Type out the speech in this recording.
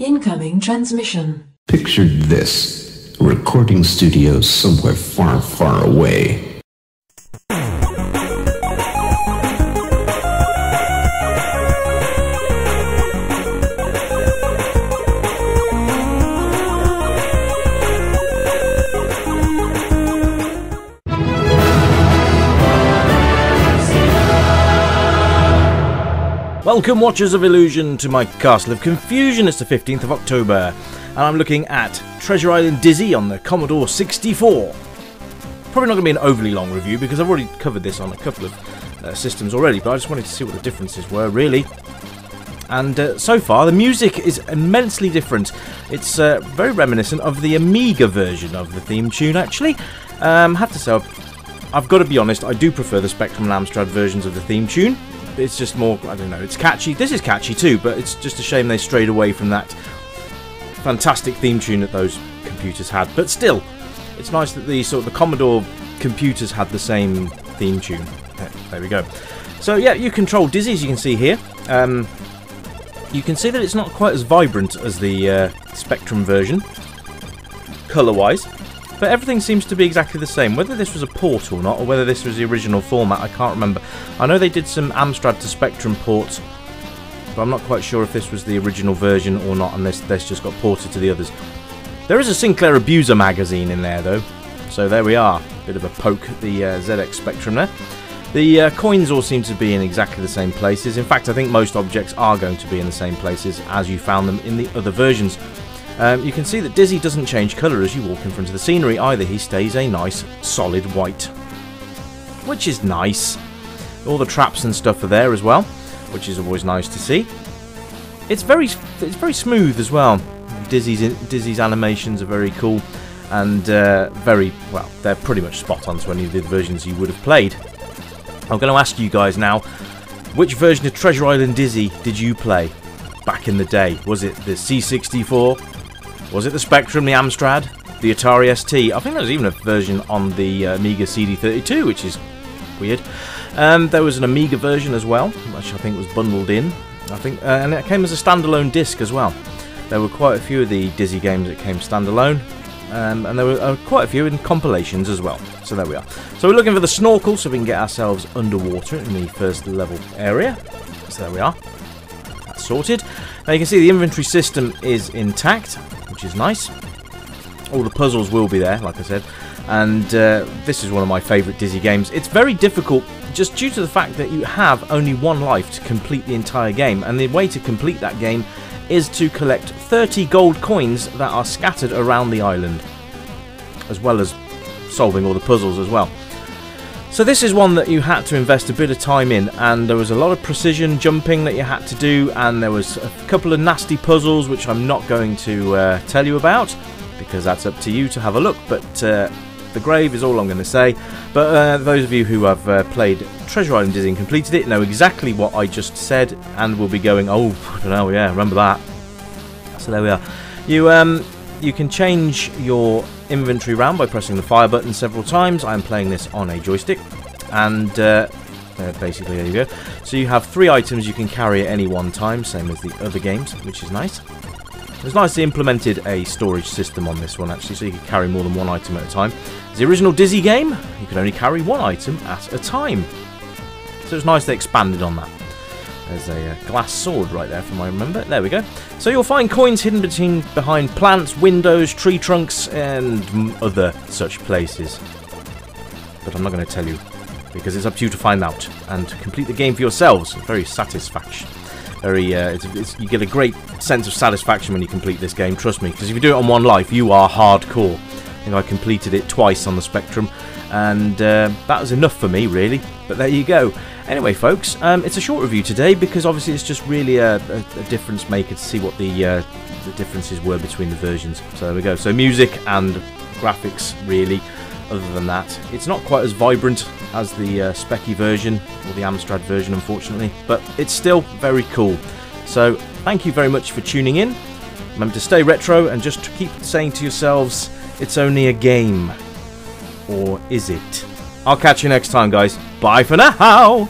Incoming transmission. Picture this. A recording studio somewhere far, far away. Welcome, Watchers of Illusion, to my Castle of Confusion. It's the 15th of October, and I'm looking at Treasure Island Dizzy on the Commodore 64. Probably not going to be an overly long review, because I've already covered this on a couple of systems already, but I just wanted to see what the differences were, really. And so far, the music is immensely different. It's very reminiscent of the Amiga version of the theme tune, actually. Have to say, I've got to be honest, I do prefer the Spectrum and Amstrad versions of the theme tune. It's just more, I don't know, it's catchy. This is catchy too, but it's just a shame they strayed away from that fantastic theme tune that those computers had. But still, it's nice that the Commodore computers had the same theme tune. There we go. So yeah, you control Dizzy, as you can see here. You can see that it's not quite as vibrant as the Spectrum version, colour-wise. But everything seems to be exactly the same. Whether this was a port or not, or whether this was the original format, I can't remember. I know they did some Amstrad to Spectrum ports, but I'm not quite sure if this was the original version or not, unless this just got ported to the others. There is a Sinclair Abuser magazine in there, though. So there we are. Bit of a poke at the ZX Spectrum there. The coins all seem to be in exactly the same places. In fact, I think most objects are going to be in the same places as you found them in the other versions. You can see that Dizzy doesn't change colour as you walk in front of the scenery either. He stays a nice solid white, which is nice. All the traps and stuff are there as well, which is always nice to see. It's very smooth as well. Dizzy's animations are very cool, and very well. They're pretty much spot on to any of the versions you would have played. I'm going to ask you guys now, which version of Treasure Island Dizzy did you play back in the day? Was it the C64? Was it the Spectrum, the Amstrad, the Atari ST? I think there was even a version on the Amiga CD32, which is weird. There was an Amiga version as well, which I think was bundled in. I think, and it came as a standalone disc as well. There were quite a few of the Dizzy games that came standalone, and there were quite a few in compilations as well. So there we are. So we're looking for the snorkel, so we can get ourselves underwater in the first level area. So there we are. That's sorted. Now you can see the inventory system is intact, which is nice. All the puzzles will be there, like I said, and this is one of my favourite Dizzy games. It's very difficult just due to the fact that you have only one life to complete the entire game, and the way to complete that game is to collect 30 gold coins that are scattered around the island, as well as solving all the puzzles as well. So this is one that you had to invest a bit of time in, and there was a lot of precision jumping that you had to do, and there was a couple of nasty puzzles which I'm not going to tell you about, because that's up to you to have a look, but the grave is all I'm going to say. But those of you who have played Treasure Island Dizzy and completed it know exactly what I just said, and will be going, oh, I don't know, yeah, remember that. So there we are. You can change your inventory round by pressing the fire button several times. I'm playing this on a joystick, and basically there you go. So you have 3 items you can carry at any one time, same as the other games, which is nice. It's nice they implemented a storage system on this one, actually, so you can carry more than one item at a time. As the original Dizzy game, you could only carry one item at a time. So it's nice they expanded on that. There's a glass sword right there from I remember. There we go. So you'll find coins hidden behind plants, windows, tree trunks, and other such places. But I'm not going to tell you, because it's up to you to find out and complete the game for yourselves. Very satisfaction. You get a great sense of satisfaction when you complete this game, trust me. Because if you do it on one life, you are hardcore. I think I completed it twice on the Spectrum, and that was enough for me, really. But there you go. Anyway, folks, it's a short review today, because obviously it's just really a difference maker to see what the differences were between the versions. So there we go. So music and graphics, really. Other than that, it's not quite as vibrant as the Specky version, or the Amstrad version, unfortunately, but it's still very cool. So thank you very much for tuning in. Remember to stay retro, and just to keep saying to yourselves, it's only a game. Or is it? I'll catch you next time, guys. Bye for now!